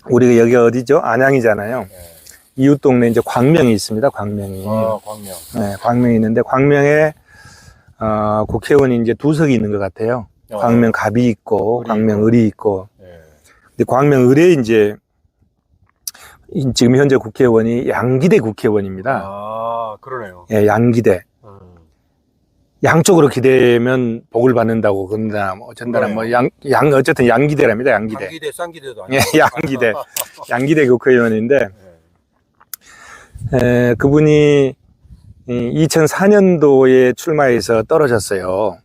우리가 여기가 어디죠? 안양이잖아요. 네. 이웃 동네 이제 광명이 있습니다. 광명이. 광명. 네, 광명이 있는데 광명에 국회의원이 이제 두 석이 있는 것 같아요. 광명 갑이 있고 광명 을이 있고. 네. 근데 광명 을에 이제 지금 현재 국회의원이 양기대 국회의원입니다. 그러네요. 예, 양기대. 양쪽으로 기대면 복을 받는다고 그런다 뭐 어쩐다나 뭐 어쨌든 양기대랍니다. 양기대. 양기대 쌍기대도 아니고. 예, 양기대. 양기대 국회의원인데 그분이 2004년도에 출마해서 떨어졌어요.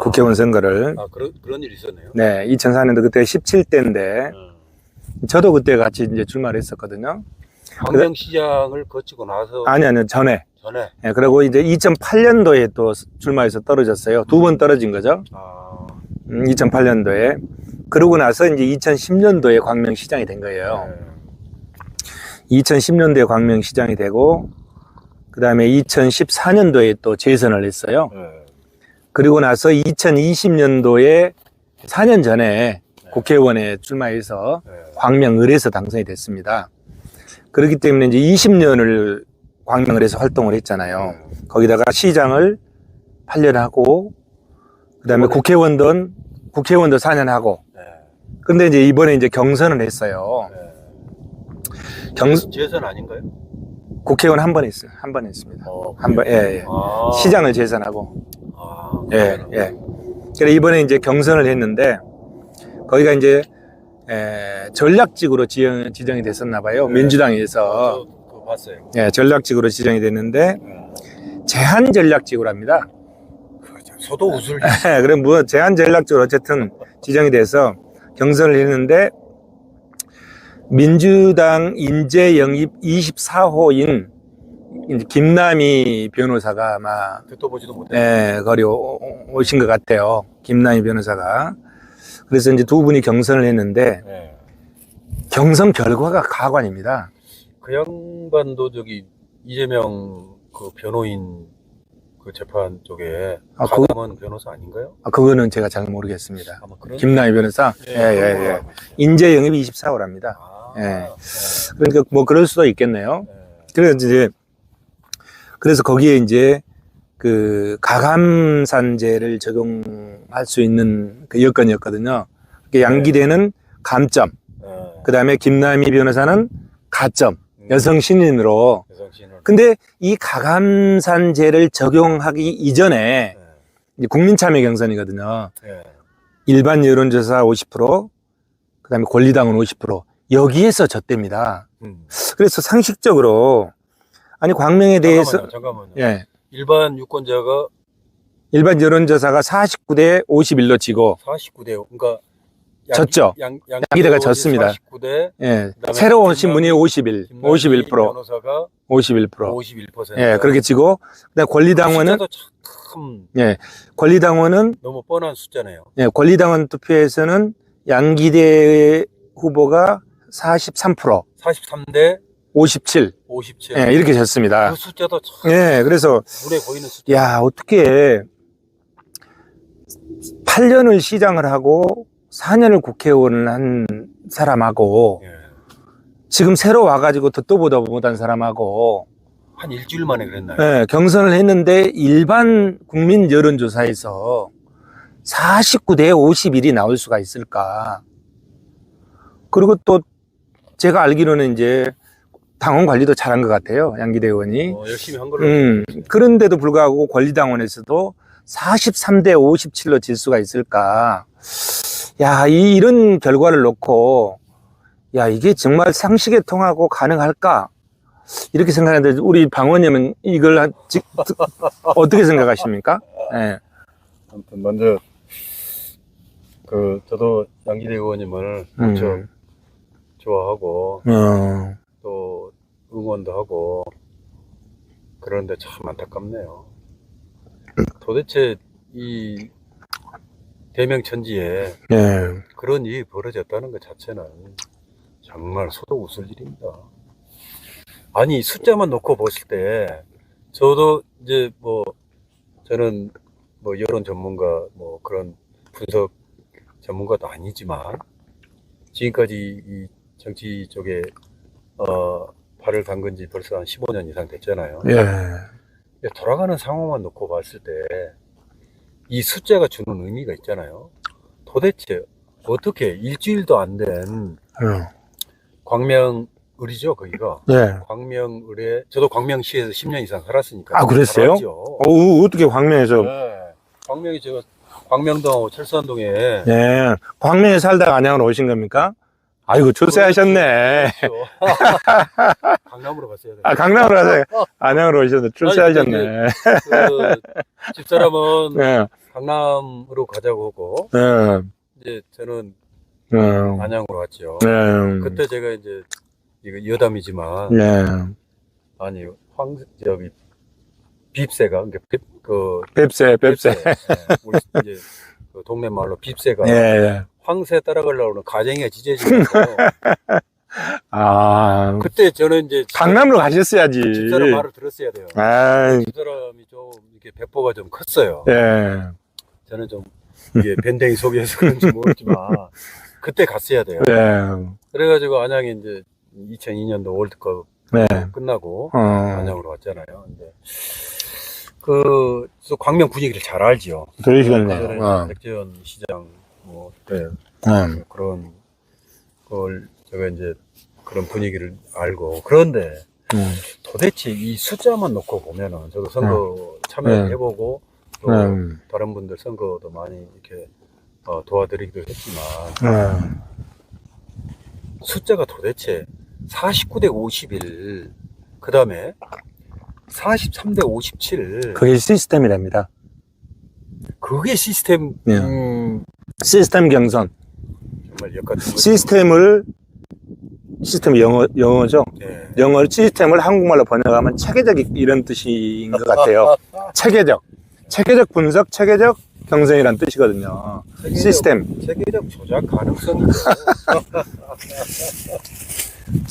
국회의원 선거를. 그런 일이 있었네요. 네, 2004년도 그때 17대인데 저도 그때 같이 이제 출마를 했었거든요. 광명시장을 거치고 나서. 아니요, 전에. 네, 그리고 이제 2008년도에 또 출마해서 떨어졌어요. 두 번 떨어진 거죠. 2008년도에. 그러고 나서 이제 2010년도에 광명시장이 된 거예요. 2010년도에 광명시장이 되고, 그 다음에 2014년도에 또 재선을 했어요. 그리고 나서 2020년도에 4년 전에 국회의원에 출마해서 광명을에서 당선이 됐습니다. 그렇기 때문에 이제 20년을 광명을에서 활동을 했잖아요. 거기다가 시장을 8년 하고, 그 다음에 국회의원도 4년 하고, 근데 이제 이번에 이제 경선을 했어요. 재선 아닌가요? 국회의원 한 번 했어요. 한 번 했습니다. 한 번, 예. 시장을 재선하고. 예. 그래서 이번에 이제 경선을 했는데, 거기가 이제, 전략직으로 지정이 됐었나 봐요. 민주당에서. 그거 봤어요. 예, 전략직으로 지정이 됐는데, 제한 전략직으로 합니다. 저도 웃을. 그럼 뭐, 제한 전략직으로 어쨌든 지정이 돼서 경선을 했는데, 민주당 인재 영입 24호인 김남희 변호사가 아마 듣도 보지도 못해요. 거리 오신 것 같아요. 김남희 변호사가. 그래서 이제 두 분이 경선을 했는데 경선 결과가 가관입니다. 그 양반도 저기 이재명 그 변호인 그 재판 쪽에 가담한 변호사 아닌가요? 그거는 제가 잘 모르겠습니다. 김남희 변호사. 예. 인재 영입 24호랍니다. 그러니까 뭐 그럴 수도 있겠네요. 그래서 거기에 이제 그 가감산제를 적용할 수 있는 그 여건이었거든요. 양기대는 감점, 그 다음에 김남희 변호사는 가점, 여성 신인으로. 근데 이 가감산제를 적용하기 이전에 이제 국민참여 경선이거든요. 일반 여론조사 50%, 그 다음에 권리당원 50%. 여기에서 졌답니다. 그래서 상식적으로 아니 광명에 대해서 잠깐만요. 예. 일반 유권자가 일반 여론조사가 49대 51로 지고 49대 그러니까 졌죠. 양기대가 졌습니다. 49대 예. 새로 오신 분이 51%. 변호사가 51%. 예, 그렇게 지고 그다음 권리당원은 참 권리당원은 너무 뻔한 숫자네요. 예, 권리당원 투표에서는 양기대 후보가 43%, 43대 57. 예, 이렇게 졌습니다. 그 숫자도 참 예, 그래서 눈에 보이는 숫자. 야, 어떻게 8년을 시장을 하고 4년을 국회의원을 한 사람하고 지금 새로 와가지고 듣도 보도 못한 사람하고 한 일주일 만에 그랬나요? 예, 경선을 했는데 일반 국민 여론조사에서 49대 51이 나올 수가 있을까? 그리고 또 제가 알기로는 이제 당원 관리도 잘한 것 같아요. 양기대 의원이. 열심히 한 걸로. 그런데도 불구하고 권리당원에서도 43대 57로 질 수가 있을까? 야, 이런 결과를 놓고, 야, 이게 정말 상식에 통하고 가능할까? 이렇게 생각하는데, 우리 방원님은 이걸 어떻게 생각하십니까? 네. 아무튼 먼저, 저도 양기대 의원님을 무척 좋아하고, 또 응원도 하고, 그런데 참 안타깝네요. 도대체 이 대명천지에 그런 일이 벌어졌다는 것 자체는 정말 소도 웃을 일입니다. 아니 숫자만 놓고 보실 때 저도 이제 저는 여론 전문가 그런 분석 전문가도 아니지만 지금까지 이 정치 쪽에 발을 담근 지 벌써 한 15년 이상 됐잖아요. 예. 돌아가는 상황만 놓고 봤을 때 이 숫자가 주는 의미가 있잖아요. 도대체 어떻게 일주일도 안 된 광명을이죠, 거기가. 예. 광명을에 저도 광명시에서 10년 이상 살았으니까. 아, 그랬어요? 어떻게 광명에서? 네. 광명이 저 광명동 철산동에. 예. 광명에 살다가 안양으로 오신 겁니까? 아이고, 출세하셨네. 그렇죠. 강남으로 갔어야 돼요. 아, 강남으로 가서 안양으로 오셨는데 출세하셨네. 그 집사람은 예. 강남으로 가자고 하고 예. 이제 저는 예. 안양으로 왔죠. 예. 그때 제가 이제 이거 여담이지만 예. 아니 저기 빕새가 그 뱁새. 예, 우리 이제 그 동네 말로 빕새가 예. 황새 따라가려고 가쟁이가 찢어지면서 아. 그때 저는 이제 강남으로 가셨어야지. 집사람 말을 들었어야 돼요. 아. 집사람이 좀 이렇게 배포가 좀 컸어요. 예. 저는 좀 이게 밴댕이 속에서 그런지 모르지만 그때 갔어야 돼요. 예. 그래가지고 안양에 이제 2002년도 월드컵 네. 끝나고 어. 안양으로 왔잖아요. 근데 그 광명 분위기를 잘 알지요. 그러시겠네요. 백재현 시장 뭐 네. 그런 걸 제가 이제 그런 분위기를 알고 그런데 도대체 이 숫자만 놓고 보면은 저도 선거 참여해보고 또 다른 분들 선거도 많이 이렇게 도와드리기도 했지만 숫자가 도대체 49대 51, 그 다음에 43대 57. 그게 시스템이랍니다. 그게 시스템, 네. 시스템 경선. 정말 역같은 거죠. 시스템 영어죠. 네. 영어 시스템을 한국말로 번역하면 체계적 이런 뜻인 것 같아요. 체계적 분석, 체계적 경선이란 뜻이거든요. 시스템. 체계적 조작 가능성이 있어요.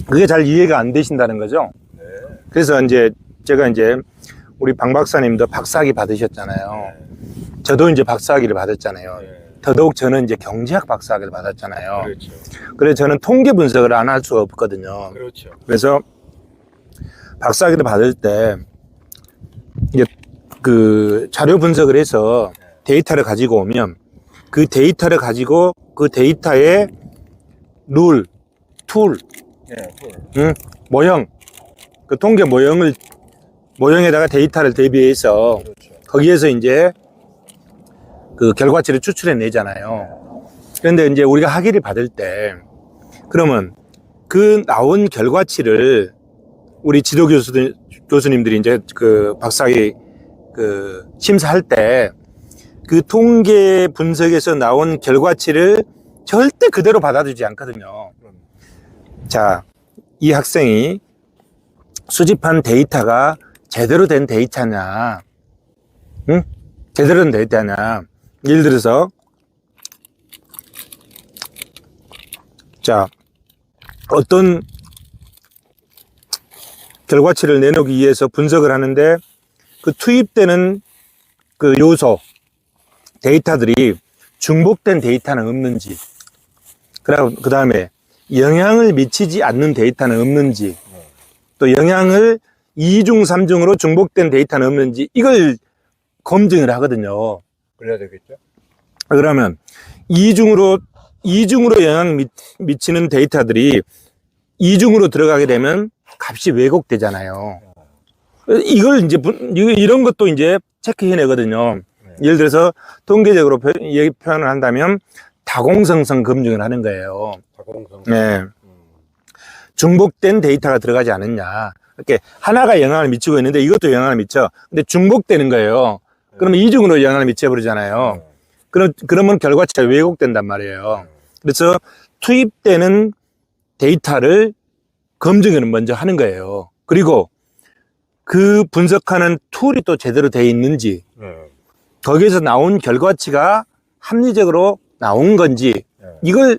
그게 잘 이해가 안 되신다는 거죠. 네. 그래서 제가 우리 방 박사님도 박사학위 받으셨잖아요. 네. 저도 박사학위를 받았잖아요. 네. 더더욱 저는 경제학 박사학위를 받았잖아요. 그렇죠. 그래서 저는 통계 분석을 안 할 수가 없거든요. 그렇죠. 그래서 박사학위를 받을 때 이제 그 자료 분석을 해서 데이터를 가지고 오면 그 데이터를 가지고 그 데이터의 룰, 툴, 모형, 그 통계 모형에다가 데이터를 대비해서 그렇죠. 거기에서 그 결과치를 추출해 내잖아요. 그런데 우리가 학위를 받을 때 그러면 그 나온 결과치를 우리 지도 교수님들이 그 박사학위 그 심사할 때 그 통계 분석에서 나온 결과치를 절대 그대로 받아주지 않거든요. 자, 이 학생이 수집한 데이터가 제대로 된 데이터냐, 응? 제대로 된 데이터냐. 예를 들어서, 자, 어떤 결과치를 내놓기 위해서 분석을 하는데 그 투입되는 그 요소, 데이터들이 중복된 데이터는 없는지, 그 다음에 영향을 미치지 않는 데이터는 없는지, 또 영향을 2중, 3중으로 중복된 데이터는 없는지, 이걸 검증을 하거든요. 그래야 되겠죠? 그러면 2중으로 영향 미치는 데이터들이 2중으로 들어가게 되면 값이 왜곡되잖아요. 이걸 이런 것도 체크해내거든요. 예를 들어서 통계적으로 표현을 한다면 다공성성 검증을 하는 거예요. 다공성성. 네. 중복된 데이터가 들어가지 않았냐. 이렇게 하나가 영향을 미치고 있는데 이것도 영향을 미쳐. 근데 중복되는 거예요. 그러면 이중으로 영향을 미쳐버리잖아요. 그러면 결과치가 왜곡된단 말이에요. 그래서 투입되는 데이터를 검증을 먼저 하는 거예요. 그리고 그 분석하는 툴이 또 제대로 되어 있는지, 거기에서 나온 결과치가 합리적으로 나온 건지, 이걸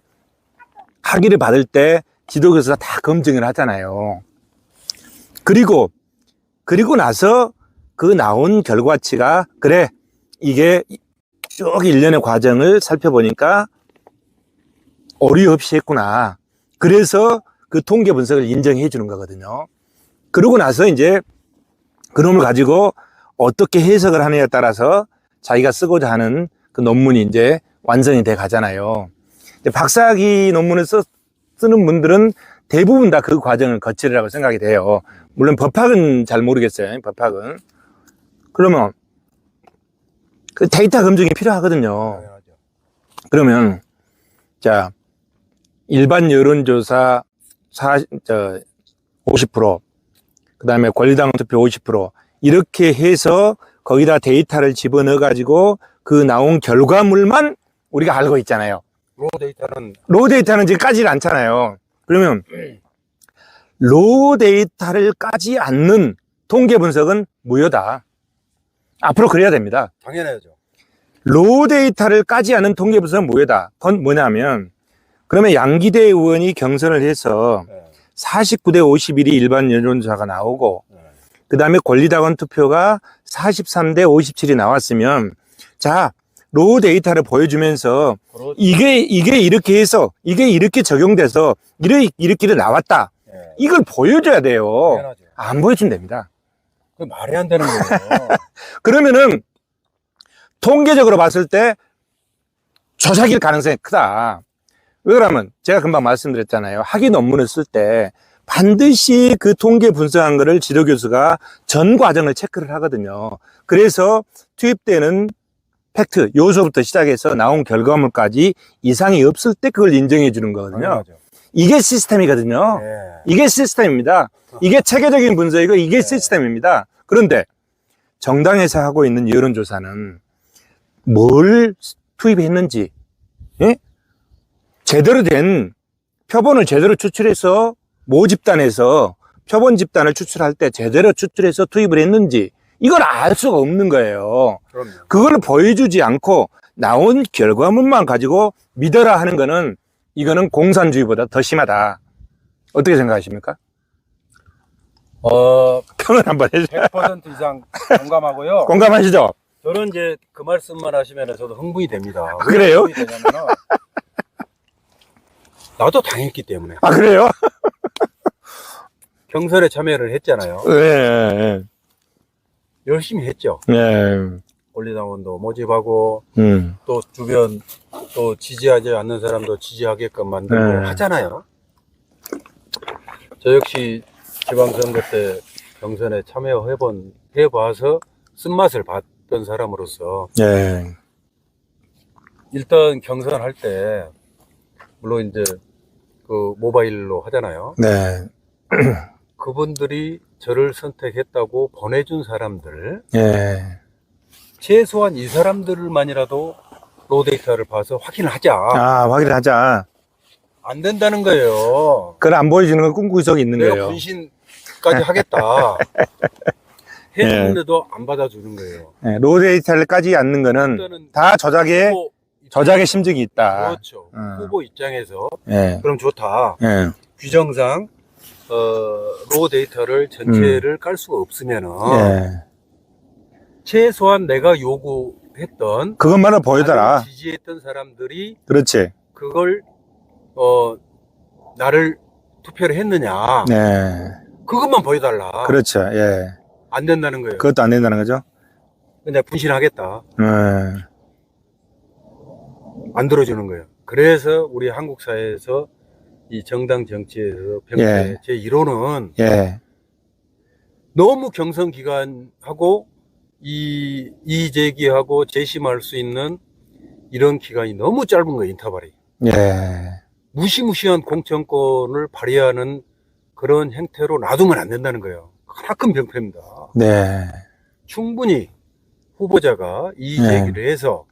학위를 받을 때 지도교수가 다 검증을 하잖아요. 그리고 나서 그 나온 결과치가, 그래, 이게 쭉 일련의 과정을 살펴보니까 오류 없이 했구나. 그래서 그 통계 분석을 인정해 주는 거거든요. 그러고 나서 이제 그놈을 가지고 어떻게 해석을 하느냐에 따라서 자기가 쓰고자 하는 그 논문이 이제 완성이 돼 가잖아요. 박사학위 논문을 쓰는 분들은 대부분 다 그 과정을 거치리라고 생각이 돼요. 물론 법학은 잘 모르겠어요. 법학은. 그러면 그 데이터 검증이 필요하거든요. 그러면 자, 일반 여론조사 50%, 그 다음에 권리당 투표 50%, 이렇게 해서 거기다 데이터를 집어넣어 가지고 그 나온 결과물만 우리가 알고 있잖아요. 로우 데이터는 이제 까지 않잖아요. 그러면 로우 데이터를 까지 않는 통계 분석은 무효다. 앞으로 그래야 됩니다. 당연하죠. 로우 데이터를 까지 않는 통계 분석은 무효다. 그건 뭐냐면, 그러면 양기대 의원이 경선을 해서 49대 51이 일반 여론조사가 나오고, 그 다음에 권리당원 투표가 43대 57이 나왔으면, 자, 로우 데이터를 보여주면서 이게 이렇게 해서 이게 이렇게 적용돼서 이렇게 나왔다. 이걸 보여줘야 돼요. 당연하죠. 안 보여주면 됩니다. 그 말이 안 되는 거예요. 그러면은 통계적으로 봤을 때 조작일 가능성이 크다. 왜 그러면 제가 금방 말씀드렸잖아요. 학위 논문을 쓸 때 반드시 그 통계 분석한 거를 지도교수가 전 과정을 체크를 하거든요. 그래서 투입되는 팩트, 요소부터 시작해서 나온 결과물까지 이상이 없을 때 그걸 인정해 주는 거거든요. 당연하죠. 이게 시스템이거든요. 이게 시스템입니다. 이게 체계적인 분석이고 이게 시스템입니다. 그런데 정당에서 하고 있는 여론조사는 뭘 투입했는지, 예? 제대로 된 표본을 제대로 추출해서 모집단에서 표본 집단을 추출할 때 제대로 추출해서 투입을 했는지 이걸 알 수가 없는 거예요. 그럼요. 그걸 보여주지 않고 나온 결과물만 가지고 믿어라 하는 거는 이거는 공산주의보다 더 심하다. 어떻게 생각하십니까? 평을 한번 해주세요. 100% 이상 공감하고요. 공감하시죠? 저는 이제 그 말씀만 하시면 저도 흥분이 됩니다. 그래요? 왜 흥분이 되냐면은 나도 당했기 때문에. 아, 그래요? 경선에 참여를 했잖아요. 네. 열심히 했죠. 네. 권리당원도 모집하고 또 주변 또 지지하지 않는 사람도 지지하게끔 만들고 하잖아요. 저 역시 지방선거 때 경선에 해봐서 쓴맛을 봤던 사람으로서 네. 일단 경선할 때 물론 이제 그 모바일로 하잖아요. 네. 그분들이 저를 선택했다고 보내준 사람들, 네. 최소한 이 사람들만이라도 로우 데이터를 봐서 확인을 하자. 아, 확인을 하자. 안 된다는 거예요. 그걸 안 보여주는 건 꿈꾸석이 있는 내가 거예요. 분신까지 하겠다. 해주는데도 안 받아주는 거예요. 네, 로우 데이터를 까지 않는 거는 다 조작의 심증이 있다. 그렇죠. 후보 입장에서 네. 그럼 좋다. 네. 규정상 로우 데이터를 전체를 깔 수가 없으면은 네. 최소한 내가 요구했던 그것만은 보여달라. 나를 지지했던 사람들이 그렇지. 그걸 나를 투표를 했느냐. 네. 그것만 보여달라. 그렇죠. 예. 안 된다는 거예요. 그것도 안 된다는 거죠. 근데 분신하겠다. 네. 안 들어주는 거예요. 그래서 우리 한국 사회에서 이 정당 정치에서 평소에 제 이론은 예. 너무 경선 기간하고 이 제기하고 재심할 수 있는 이런 기간이 너무 짧은 거예요. 인터벌이. 예. 무시무시한 공천권을 발휘하는 그런 행태로 놔두면 안 된다는 거예요. 큰 병폐입니다. 네. 충분히 후보자가 이의 제기를 해서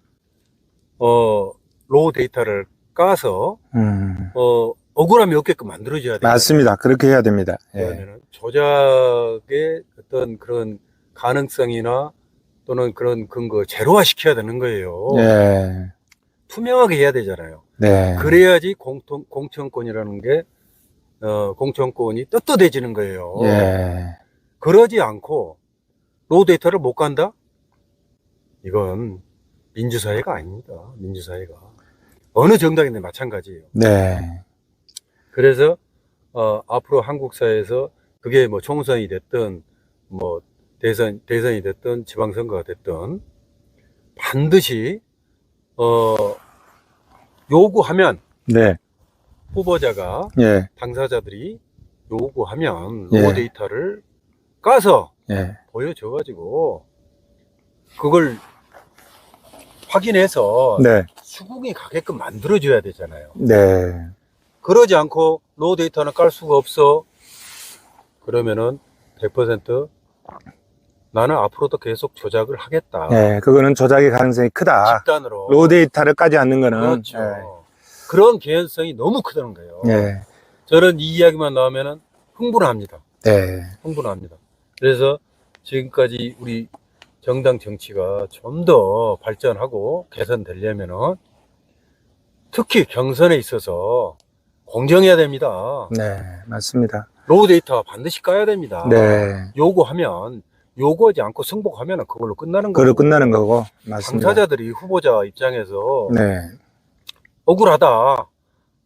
로우 데이터를 까서 억울함이 없게끔 만들어줘야 돼요. 맞습니다. 그렇게 해야 됩니다. 예. 그러면은 조작의 어떤 그런 가능성이나 또는 그런 근거 제로화 시켜야 되는 거예요. 예. 투명하게 해야 되잖아요. 네. 그래야지 공천권이라는 게 공천권이 떳떳해지는 거예요. 예. 그러지 않고 로우 데이터를 못 간다? 이건 민주사회가 아닙니다. 민주사회가 어느 정당이든 마찬가지예요. 네. 그래서 앞으로 한국 사회에서 그게 뭐 총선이 됐든 뭐 대선이 됐든 지방선거가 됐든 반드시 요구하면 네. 후보자가 예. 당사자들이 요구하면 예. 로우 데이터를 까서 예. 보여줘가지고 그걸 확인해서 네. 수긍이 가게끔 만들어줘야 되잖아요. 네. 그러지 않고 로우 데이터는 깔 수가 없어. 그러면은 100% 나는 앞으로도 계속 조작을 하겠다. 예. 그거는 조작의 가능성이 크다. 집단으로. 로우 데이터를 까지 않는 거는. 그렇죠. 그런 개연성이 너무 크다는 거예요. 예. 저는 이 이야기만 나오면은 흥분합니다. 네. 흥분합니다. 그래서 지금까지 우리 정당 정치가 좀 더 발전하고 개선되려면은 특히 경선에 있어서 공정해야 됩니다. 네. 맞습니다. 로우 데이터 반드시 까야 됩니다. 네. 요구하면 요구하지 않고 승복하면 그걸로 끝나는 그걸로 거고. 끝나는 거고. 맞습니다. 당사자들이 후보자 입장에서 네. 억울하다.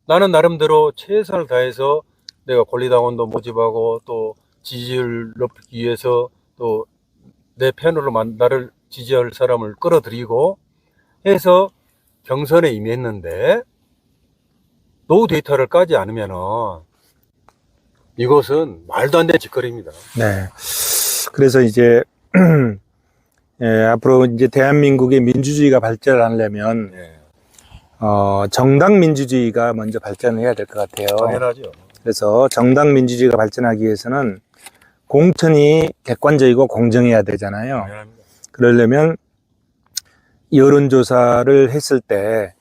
나는 나름대로 최선을 다해서 내가 권리당원도 모집하고 또 지지율 높이기 위해서 또 내 편으로 나를 지지할 사람을 끌어들이고 해서 경선에 임했는데 노후 데이터를 까지 않으면은 이것은 말도 안 되는 짓거리입니다. 네. 그래서 이제, 예, 앞으로 이제 대한민국의 민주주의가 발전하려면, 네. 정당 민주주의가 먼저 발전을 해야 될 것 같아요. 당연하죠. 그래서 정당 민주주의가 발전하기 위해서는 공천이 객관적이고 공정해야 되잖아요. 당연합니다. 그러려면 여론조사를 했을 때,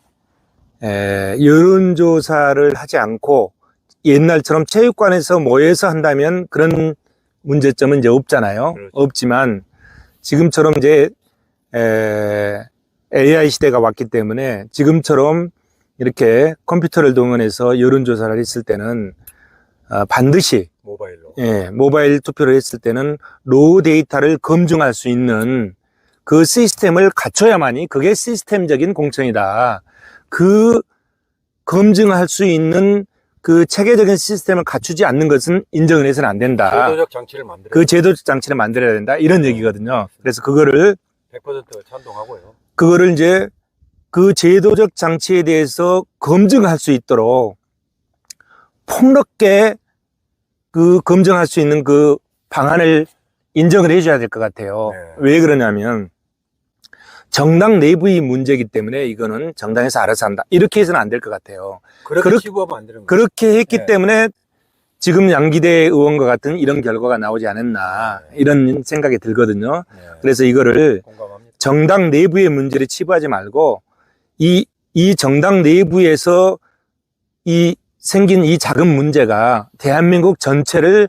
여론조사를 하지 않고 옛날처럼 체육관에서 모여서 한다면 그런 문제점은 이제 없잖아요. 그렇죠. 없지만 지금처럼 이제 AI 시대가 왔기 때문에 지금처럼 이렇게 컴퓨터를 동원해서 여론조사를 했을 때는 반드시 모바일로. 모바일 투표를 했을 때는 로우 데이터를 검증할 수 있는 그 시스템을 갖춰야만이 그게 시스템적인 공천이다. 그 검증할 수 있는 그 체계적인 시스템을 갖추지 않는 것은 인정을 해서는 안 된다. 제도적 장치를 만들어야 그 제도적 장치를 만들어야 된다. 이런 얘기거든요. 그래서 그거를 100% 찬동하고요. 그거를 이제 그 제도적 장치에 대해서 검증할 수 있도록 폭넓게 그 검증할 수 있는 그 방안을 인정을 해줘야 될 것 같아요. 네. 왜 그러냐면 정당 내부의 문제이기 때문에 이거는 정당에서 알아서 한다. 이렇게 해서는 안 될 것 같아요. 그렇게 치부하면 안 되는 거예요. 그렇게 했기 네. 때문에 지금 양기대 의원과 같은 이런 결과가 나오지 않았나 이런 생각이 들거든요. 네. 그래서 이거를 공감합니다. 정당 내부의 문제를 치부하지 말고 이 정당 내부에서 생긴 이 작은 문제가 대한민국 전체를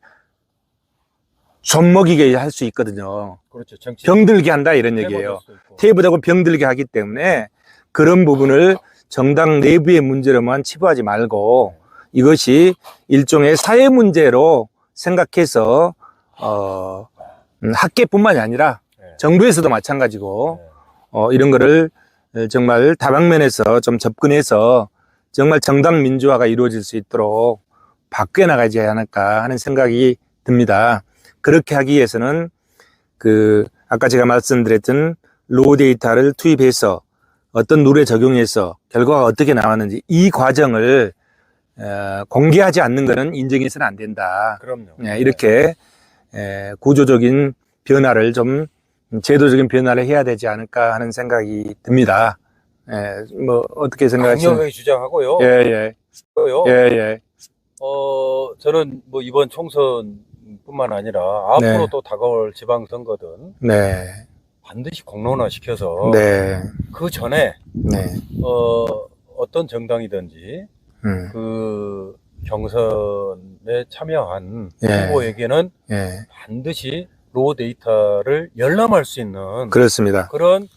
좀먹이게 할 수 있거든요. 그렇죠. 정치 병들게 한다 이런 얘기예요. 테이블하고 병들게 하기 때문에 그런 부분을 정당 내부의 문제로만 치부하지 말고 이것이 일종의 사회 문제로 생각해서 학계뿐만이 아니라 정부에서도 마찬가지고 이런 거를 정말 다방면에서 좀 접근해서 정말 정당 민주화가 이루어질 수 있도록 바뀌어 나가지 않을까 하는 생각이 듭니다. 그렇게 하기 위해서는 아까 제가 말씀드렸던 로우 데이터를 투입해서 어떤 룰에 적용해서 결과가 어떻게 나왔는지 이 과정을 공개하지 않는 것은 인정해서는 안 된다. 그럼요. 이렇게 구조적인 변화를 좀 제도적인 변화를 해야 되지 않을까 하는 생각이 듭니다. 뭐 어떻게 생각하시나요? 강력하게 주장하고요. 예. 저는 뭐 이번 총선뿐만 아니라 앞으로 네. 또 다가올 지방선거든 네. 반드시 공론화 시켜서 네. 그 전에 네. 어떤 정당이든지 그 경선에 참여한 예. 후보에게는 예. 반드시 로우 데이터를 열람할 수 있는 그렇습니다. 그런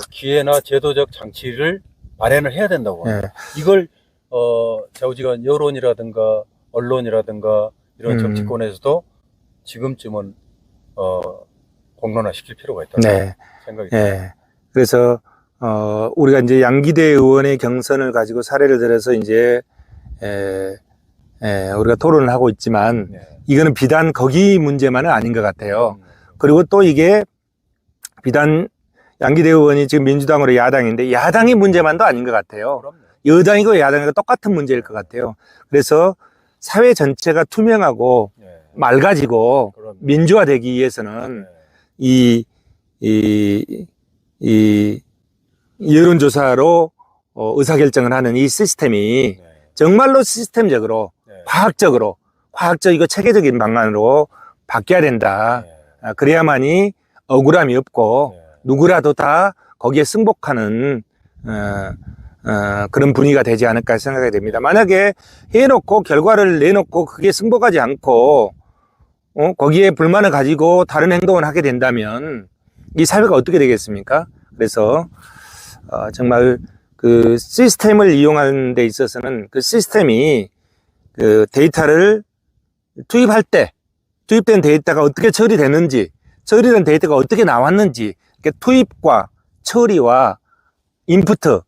기회나 제도적 장치를 마련을 해야 된다고 합니다. 이걸 좌우지간 여론이라든가 언론이라든가 이런 정치권에서도 지금쯤은 공론화 시킬 필요가 있다고 생각이 듭니다. 그래서 우리가 이제 양기대 의원의 경선을 가지고 사례를 들어서 이제 우리가 토론을 하고 있지만 네. 이거는 비단 거기 문제만은 아닌 것 같아요. 그리고 또 이게 비단 양기대 의원이 지금 민주당으로 야당인데 야당이 문제만도 아닌 것 같아요. 그럼요. 여당이고 야당이고 똑같은 문제일 것 같아요. 그래서 사회 전체가 투명하고 네. 맑아지고 그럼요. 민주화되기 위해서는 네. 이 여론조사로 의사결정을 하는 이 시스템이 네. 정말로 시스템적으로 네. 과학적이고 체계적인 방안으로 바뀌어야 된다. 네. 그래야만이 억울함이 없고 네. 누구라도 다 거기에 승복하는 그런 분위기가 되지 않을까 생각이 됩니다. 만약에 해놓고 결과를 내놓고 그게 승복하지 않고 거기에 불만을 가지고 다른 행동을 하게 된다면 이 사회가 어떻게 되겠습니까? 그래서 정말 그 시스템을 이용하는 데 있어서는 그 시스템이 그 데이터를 투입된 데이터가 어떻게 처리되는지, 처리된 데이터가 어떻게 나왔는지, 투입과 처리와 인푸트,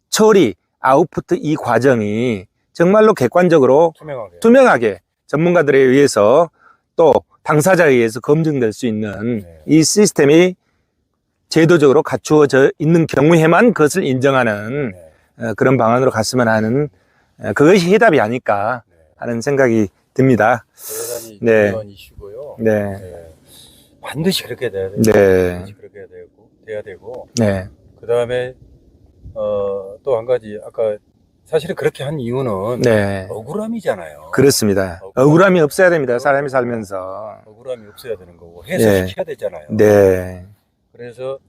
처리, 아웃푸트 이 과정이 정말로 객관적으로 투명하게 전문가들에 의해서 또 당사자에 의해서 검증될 수 있는 네. 이 시스템이 제도적으로 갖추어져 있는 경우에만 그것을 인정하는 네. 그런 방안으로 갔으면 하는 그것이 해답이 아닐까 하는 생각이 듭니다. 대단히 네. 중요한 이슈고요. 네. 네. 반드시 그렇게 돼야 되고, 네. 반드시 그렇게 돼야 되고, 네. 그 다음에 또 한 가지 아까 사실은 그렇게 한 이유는 네. 억울함이잖아요. 그렇습니다. 억울함이 없어야 됩니다. 사람이 살면서. 억울함이 없어야 되는 거고 해소시켜야 되잖아요. 네. 그래서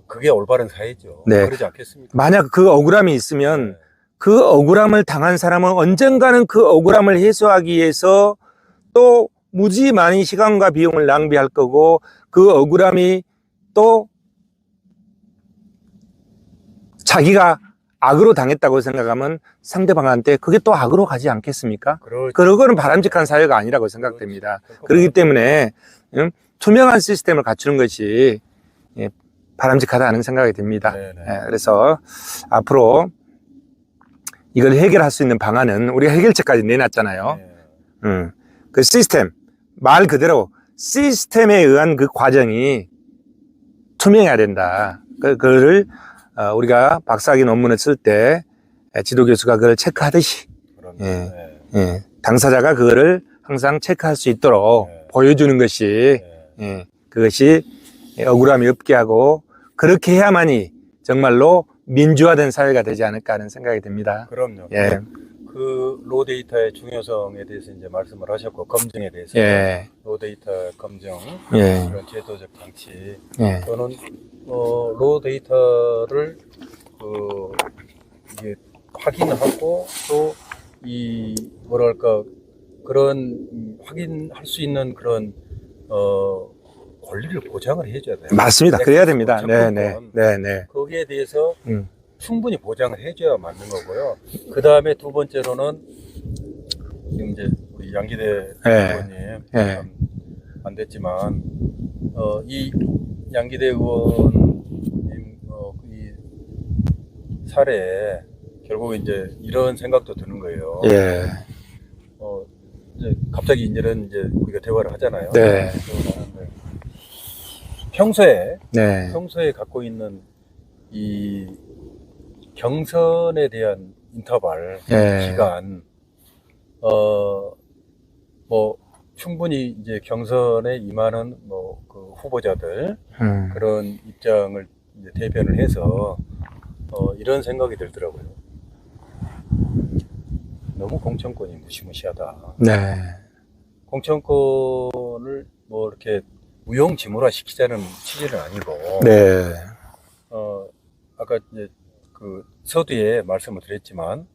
그게 올바른 사회죠. 네. 그러지 않겠습니까? 만약 그 억울함이 있으면 네. 그 억울함을 당한 사람은 언젠가는 그 억울함을 해소하기 위해서 또 무지 많은 시간과 비용을 낭비할 거고 그 억울함이 또 자기가 악으로 당했다고 생각하면 상대방한테 그게 또 악으로 가지 않겠습니까? 그거는 바람직한 사회가 아니라고 생각됩니다. 그렇기 때문에 투명한 시스템을 갖추는 것이 바람직하다는 생각이 듭니다. 그래서 앞으로 이걸 해결할 수 있는 방안은 우리가 해결책까지 내놨잖아요. 그 시스템, 말 그대로 시스템에 의한 그 과정이 투명해야 된다. 그거를 우리가 박사학위 논문을 쓸 때 지도교수가 그걸 체크하듯이 당사자가 그거를 항상 체크할 수 있도록 보여주는 것이 그것이 억울함이 없게 하고 그렇게 해야만이 정말로 민주화된 사회가 되지 않을까 하는 생각이 듭니다. 그럼요. 예. 그 로 데이터의 중요성에 대해서 이제 말씀을 하셨고 검증에 대해서 로 데이터 검증 이런 제도적 장치 또는 로 데이터를 이게 확인하고 또 이 뭐랄까 그런 확인할 수 있는 그런 권리를 보장을 해줘야 돼요. 맞습니다. 그래야 됩니다. 네네. 거기에 대해서 충분히 보장을 해줘야 맞는 거고요. 그 다음에 두 번째로는 지금 이제 우리 양기대 의원님 안 됐지만 이 양기대 의원님 이 사례에 결국 이제 이런 생각도 드는 거예요. 이제 갑자기 이제는 이제 우리가 대화를 하잖아요. 평소에 갖고 있는 이 경선에 대한 인터벌 기간, 뭐 충분히 이제 경선에 임하는 뭐 그 후보자들 그런 입장을 이제 대변을 해서 이런 생각이 들더라고요. 너무 공천권이 무시무시하다. 공천권을 뭐 이렇게 무용지물화 시키자는 취지는 아니고, 아까 이제 그 서두에 말씀을 드렸지만,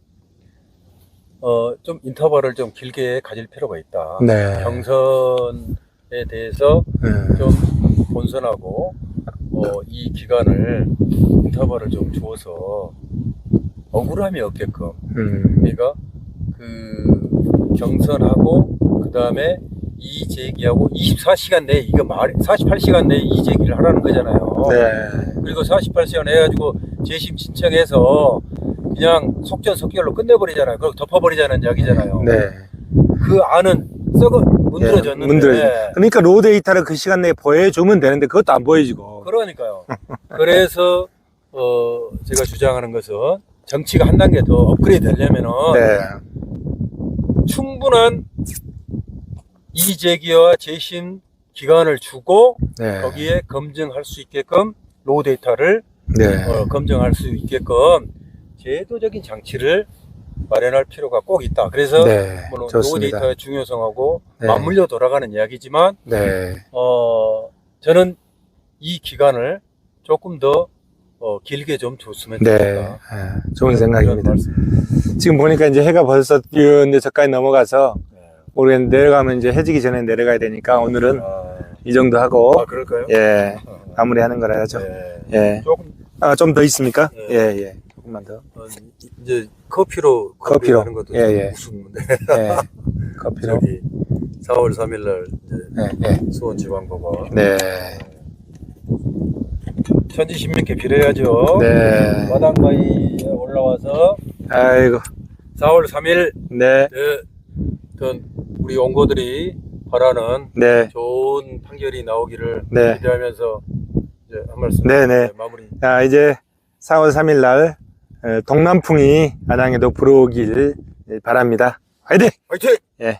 좀 인터벌을 좀 길게 가질 필요가 있다. 경선에 대해서 좀 본선하고, 이 기간을 인터벌을 좀 주어서 억울함이 없게끔, 그러니까 그 경선하고 그 다음에 이의 제기하고 24시간 내에 이거 48시간 내에 이의 제기를 하라는 거잖아요. 그리고 48시간 해가지고 재심 신청해서 그냥 속전속결로 끝내버리잖아요. 그리고 덮어버리자는 이야기잖아요. 그 안은 썩어 문드러졌는데. 그러니까 로 데이터를 그 시간 내에 보여주면 되는데 그것도 안 보여지고. 그러니까요. 그래서 제가 주장하는 것은 정치가 한 단계 더 업그레이드 되려면은 네. 충분한 이의제기와 재심 기간을 주고 네. 거기에 검증할 수 있게끔 로우 데이터를 네. 검증할 수 있게끔 제도적인 장치를 마련할 필요가 꼭 있다. 그래서 네. 물론 로우 좋습니다. 데이터의 중요성하고 네. 맞물려 돌아가는 이야기지만 네. 저는 이 기간을 조금 더 길게 좀 줬으면 네. 좋겠다. 좋은 생각입니다. 이런 말씀. 지금 보니까 이제 해가 벌써 이제 저까지 넘어가서 네. 우리 내려가면 이제 해지기 전에 내려가야 되니까 오늘은 이 정도 하고 그럴까요? 예. 마무리하는 거라 하죠. 네. 예. 조금 좀 더 있습니까? 네. 예, 예. 조금만 더. 이제 커피로 하는 것도 예, 예. 우스운데 예. 커피로. 저기 4월 3일 날 이제 예, 예. 수원지방법원 네. 천지신명께 빌어야죠. 네. 마당바위에 올라와서 아이고. 4월 3일 네. 어떤 우리 원고들이 바라는 네. 좋은 판결이 나오기를 네. 기대하면서 이제 한 말씀 네네. 마무리. 자, 이제 4월 3일 날 동남풍이 안양에도 불어오길 바랍니다. 화이팅! 화이팅! 예.